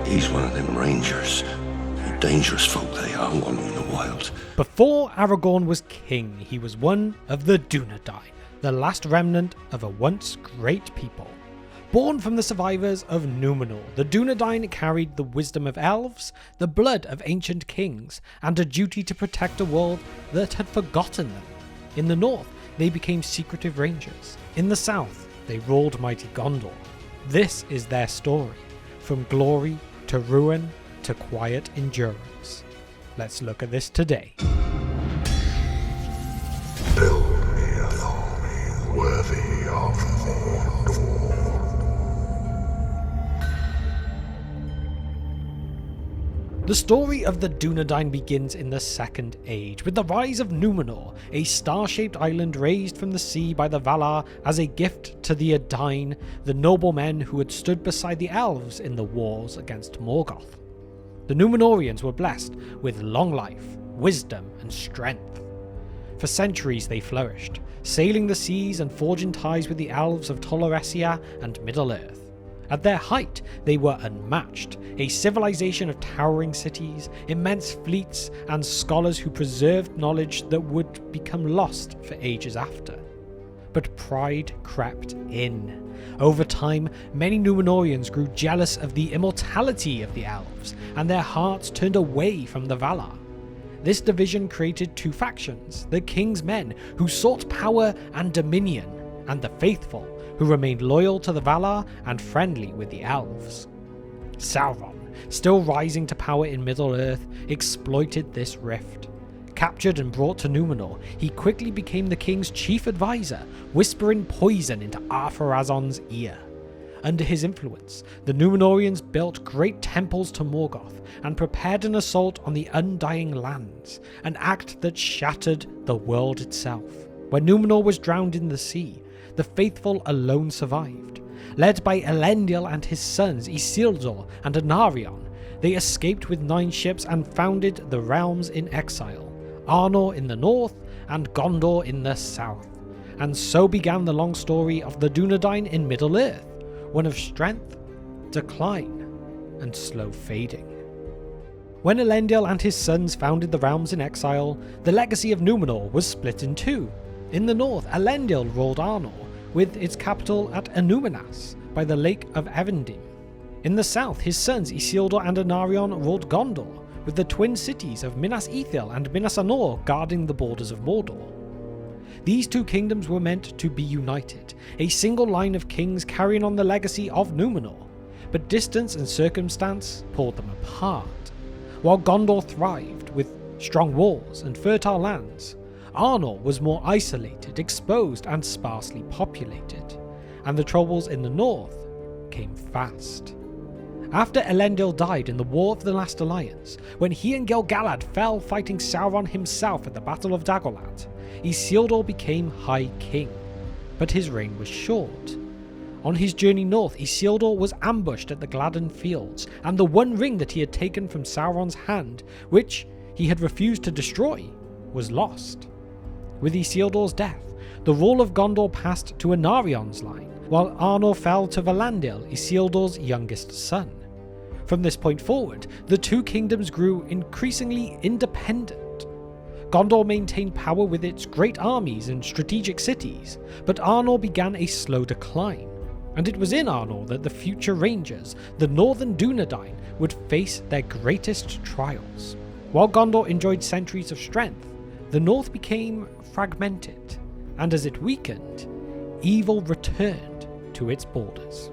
He's one of them Rangers. Dangerous folk they are, wandering the wild. Before Aragorn was king, he was one of the Dúnedain, the last remnant of a once great people. Born from the survivors of Númenor, the Dúnedain carried the wisdom of elves, the blood of ancient kings, and a duty to protect a world that had forgotten them. In the north, they became secretive rangers. In the south, they ruled mighty Gondor. This is their story, from glory to ruin to quiet endurance. Let's look at this today. Build me an army worthy of Mordor. The story of the Dúnedain begins in the Second Age, with the rise of Númenor, a star-shaped island raised from the sea by the Valar as a gift to the Edain, the noblemen who had stood beside the elves in the wars against Morgoth. The Númenorians were blessed with long life, wisdom, and strength. For centuries they flourished, sailing the seas and forging ties with the elves of Tolkien and Middle-earth. At their height, they were unmatched, a civilization of towering cities, immense fleets, and scholars who preserved knowledge that would become lost for ages after. But pride crept in. Over time, many Númenorians grew jealous of the immortality of the elves, and their hearts turned away from the Valar. This division created two factions, the King's Men, who sought power and dominion, and the Faithful, who remained loyal to the Valar and friendly with the elves. Sauron, still rising to power in Middle-earth, exploited this rift. Captured and brought to Númenor, he quickly became the king's chief advisor, whispering poison into Ar-Pharazôn's ear. Under his influence, the Númenorians built great temples to Morgoth and prepared an assault on the Undying Lands, an act that shattered the world itself. When Númenor was drowned in the sea, the Faithful alone survived. Led by Elendil and his sons Isildur and Anarion, they escaped with 9 ships and founded the realms in exile, Arnor in the north and Gondor in the south. And so began the long story of the Dúnedain in Middle-earth, one of strength, decline, and slow fading. When Elendil and his sons founded the realms in exile, the legacy of Númenor was split in two. In the north, Elendil ruled Arnor, with its capital at Annúminas, by the Lake of Evendim. In the south, his sons Isildur and Anarion ruled Gondor, with the twin cities of Minas Ithil and Minas Anor guarding the borders of Mordor. These two kingdoms were meant to be united, a single line of kings carrying on the legacy of Númenor, but distance and circumstance pulled them apart. While Gondor thrived with strong walls and fertile lands, Arnor was more isolated, exposed, and sparsely populated, and the troubles in the north came fast. After Elendil died in the War of the Last Alliance, when he and Gil-galad fell fighting Sauron himself at the Battle of Dagorlad, Isildur became High King, but his reign was short. On his journey north, Isildur was ambushed at the Gladden Fields, and the one ring that he had taken from Sauron's hand, which he had refused to destroy, was lost. With Isildur's death, the rule of Gondor passed to Anarion's line, while Arnor fell to Valandil, Isildur's youngest son. From this point forward, the two kingdoms grew increasingly independent. Gondor maintained power with its great armies and strategic cities, but Arnor began a slow decline, and it was in Arnor that the future Rangers, the northern Dúnedain, would face their greatest trials. While Gondor enjoyed centuries of strength, the north became fragmented, and as it weakened, evil returned to its borders.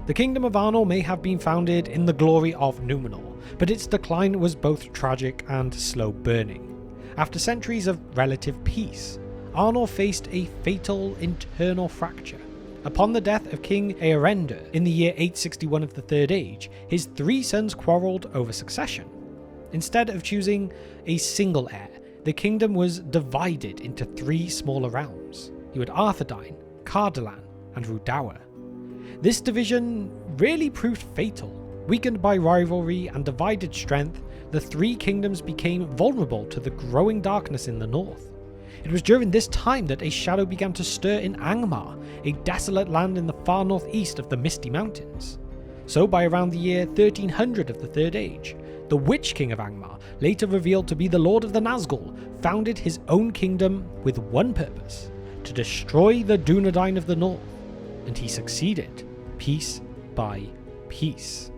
The kingdom of Arnor may have been founded in the glory of Númenor, but its decline was both tragic and slow burning. After centuries of relative peace, Arnor faced a fatal internal fracture. Upon the death of King Eärendil in the year 861 of the Third Age, his 3 sons quarrelled over succession. Instead of choosing a single heir, the kingdom was divided into 3 smaller realms. You had Arthedain, Cardolan, and Rhudaur. This division really proved fatal. Weakened by rivalry and divided strength, the 3 kingdoms became vulnerable to the growing darkness in the north. It was during this time that a shadow began to stir in Angmar, a desolate land in the far northeast of the Misty Mountains. So by around the year 1300 of the Third Age, the Witch King of Angmar, later revealed to be the Lord of the Nazgul, founded his own kingdom with one purpose: to destroy the Dúnedain of the North. And he succeeded, piece by piece.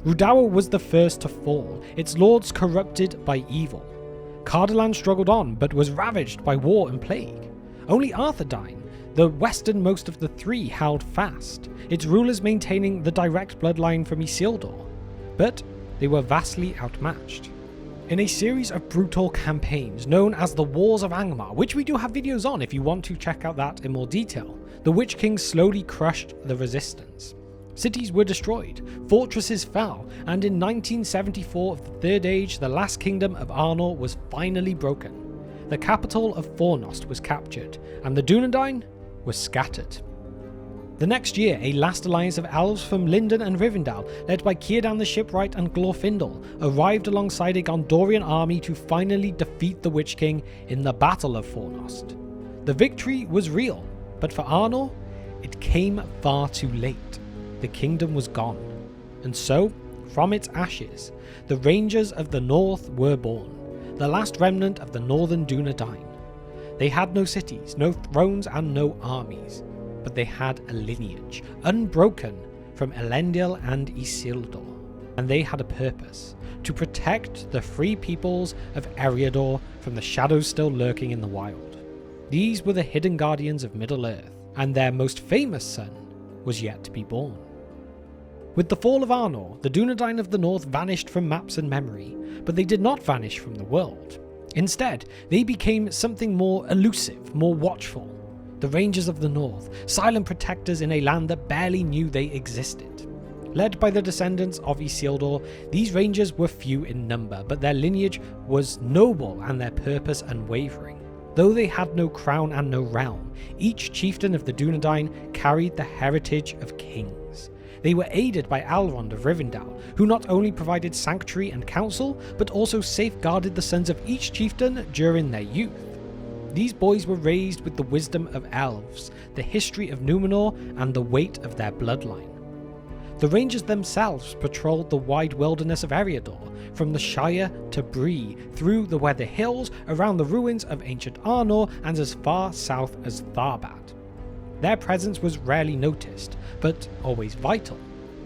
Rhudaur was the first to fall, its lords corrupted by evil. Cardolan struggled on, but was ravaged by war and plague. Only Arthedain, the westernmost of the three, held fast, its rulers maintaining the direct bloodline from Isildur. But they were vastly outmatched. In a series of brutal campaigns known as the Wars of Angmar, which we do have videos on if you want to check out that in more detail, the Witch King slowly crushed the resistance. Cities were destroyed, fortresses fell, and in 1974 of the Third Age, the last kingdom of Arnor was finally broken. The capital of Fornost was captured, and the Dúnedain was scattered. The next year, a last alliance of elves from Lindon and Rivendell, led by Círdan the Shipwright and Glorfindel, arrived alongside a Gondorian army to finally defeat the Witch King in the Battle of Fornost. The victory was real, but for Arnor, it came far too late. The kingdom was gone, and so, from its ashes, the Rangers of the North were born, the last remnant of the northern Dúnedain. They had no cities, no thrones, and no armies, but they had a lineage, unbroken from Elendil and Isildur, and they had a purpose: to protect the free peoples of Eriador from the shadows still lurking in the wild. These were the hidden guardians of Middle-earth, and their most famous son was yet to be born. With the fall of Arnor, the Dúnedain of the North vanished from maps and memory, but they did not vanish from the world. Instead, they became something more elusive, more watchful. The Rangers of the North, silent protectors in a land that barely knew they existed. Led by the descendants of Isildur, these Rangers were few in number, but their lineage was noble and their purpose unwavering. Though they had no crown and no realm, each chieftain of the Dúnedain carried the heritage of kings. They were aided by Elrond of Rivendell, who not only provided sanctuary and counsel, but also safeguarded the sons of each chieftain during their youth. These boys were raised with the wisdom of elves, the history of Númenor, and the weight of their bloodline. The Rangers themselves patrolled the wide wilderness of Eriador, from the Shire to Bree, through the Weather Hills, around the ruins of ancient Arnor, and as far south as Tharbad. Their presence was rarely noticed, but always vital.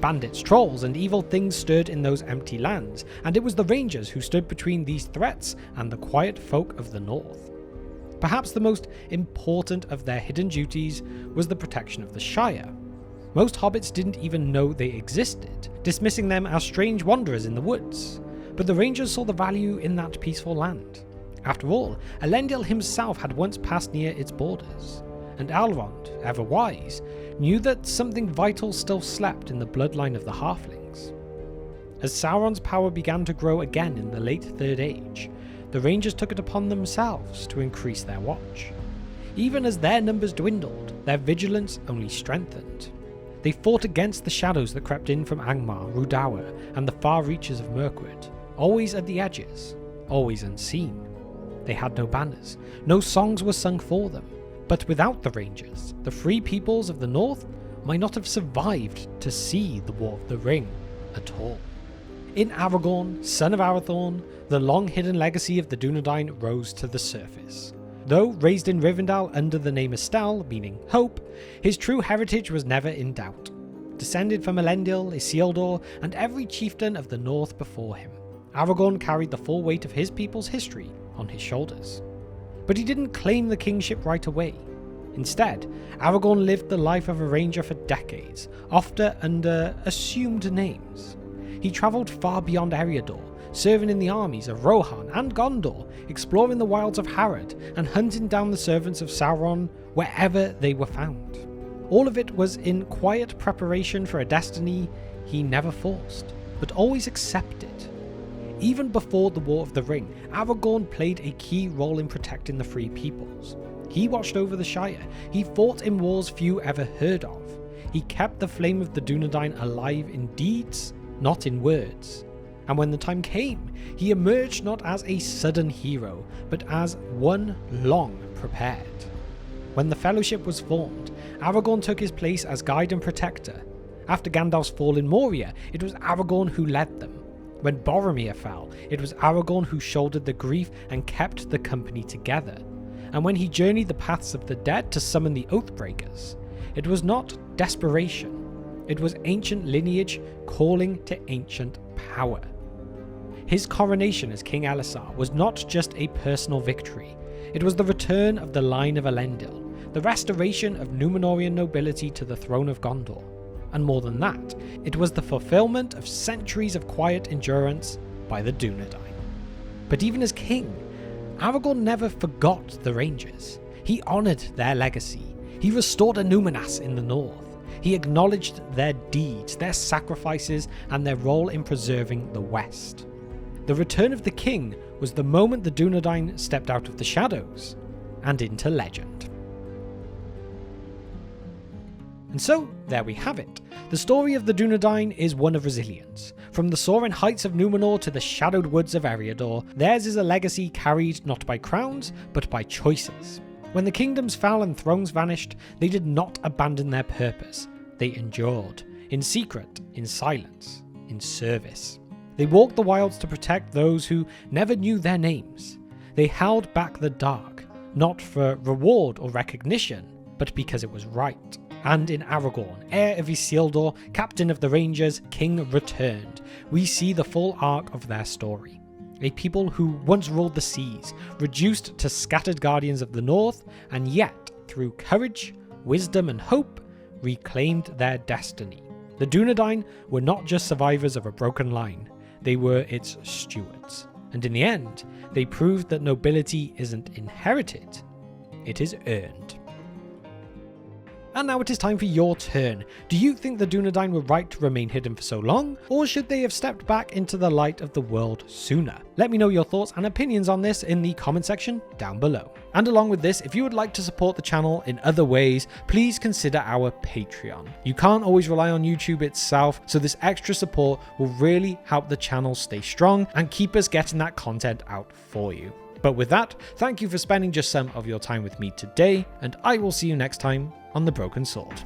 Bandits, trolls, and evil things stirred in those empty lands, and it was the Rangers who stood between these threats and the quiet folk of the North. Perhaps the most important of their hidden duties was the protection of the Shire. Most hobbits didn't even know they existed, dismissing them as strange wanderers in the woods. But the Rangers saw the value in that peaceful land. After all, Elendil himself had once passed near its borders, and Elrond, ever wise, knew that something vital still slept in the bloodline of the halflings. As Sauron's power began to grow again in the late Third Age, the Rangers took it upon themselves to increase their watch. Even as their numbers dwindled, their vigilance only strengthened. They fought against the shadows that crept in from Angmar, Rhudaur, and the far reaches of Mirkwood, always at the edges, always unseen. They had no banners, no songs were sung for them, but without the Rangers, the free peoples of the North might not have survived to see the War of the Ring at all. In Aragorn, son of Arathorn, the long-hidden legacy of the Dúnedain rose to the surface. Though raised in Rivendell under the name Estel, meaning hope, his true heritage was never in doubt. Descended from Elendil, Isildur, and every chieftain of the North before him, Aragorn carried the full weight of his people's history on his shoulders. But he didn't claim the kingship right away. Instead, Aragorn lived the life of a ranger for decades, often under assumed names. He travelled far beyond Eriador, serving in the armies of Rohan and Gondor, exploring the wilds of Harad, and hunting down the servants of Sauron wherever they were found. All of it was in quiet preparation for a destiny he never forced, but always accepted. Even before the War of the Ring, Aragorn played a key role in protecting the free peoples. He watched over the Shire, he fought in wars few ever heard of. He kept the flame of the Dúnedain alive in deeds, not in words. And when the time came, he emerged not as a sudden hero, but as one long prepared. When the Fellowship was formed, Aragorn took his place as guide and protector, After Gandalf's fall in Moria, it was Aragorn who led them. When Boromir fell, it was Aragorn who shouldered the grief and kept the company together. And when he journeyed the paths of the dead to summon the Oathbreakers, it was not desperation, it was ancient lineage calling to ancient power. His coronation as King Elessar was not just a personal victory, it was the return of the line of Elendil, the restoration of Númenorian nobility to the throne of Gondor. And more than that, it was the fulfillment of centuries of quiet endurance by the Dúnedain. But even as king, Aragorn never forgot the Rangers. He honoured their legacy. He restored a Númenas in the north. He acknowledged their deeds, their sacrifices, and their role in preserving the West. The return of the king was the moment the Dúnedain stepped out of the shadows and into legend. And so, there we have it. The story of the Dúnedain is one of resilience. From the soaring heights of Númenor to the shadowed woods of Eriador, theirs is a legacy carried not by crowns, but by choices. When the kingdoms fell and thrones vanished, they did not abandon their purpose. They endured, in secret, in silence, in service. They walked the wilds to protect those who never knew their names. They held back the dark, not for reward or recognition, but because it was right. And in Aragorn, heir of Isildur, captain of the Rangers, king returned, we see the full arc of their story. A people who once ruled the seas, reduced to scattered guardians of the north, and yet, through courage, wisdom and hope, reclaimed their destiny. The Dúnedain were not just survivors of a broken line, they were its stewards. And in the end, they proved that nobility isn't inherited, it is earned. And now it is time for your turn. Do you think the Dúnedain were right to remain hidden for so long, or should they have stepped back into the light of the world sooner? Let me know your thoughts and opinions on this in the comment section down below. And along with this, if you would like to support the channel in other ways, please consider our Patreon. You can't always rely on YouTube itself, so this extra support will really help the channel stay strong and keep us getting that content out for you. But with that, thank you for spending just some of your time with me today, and I will see you next time on The Broken Sword.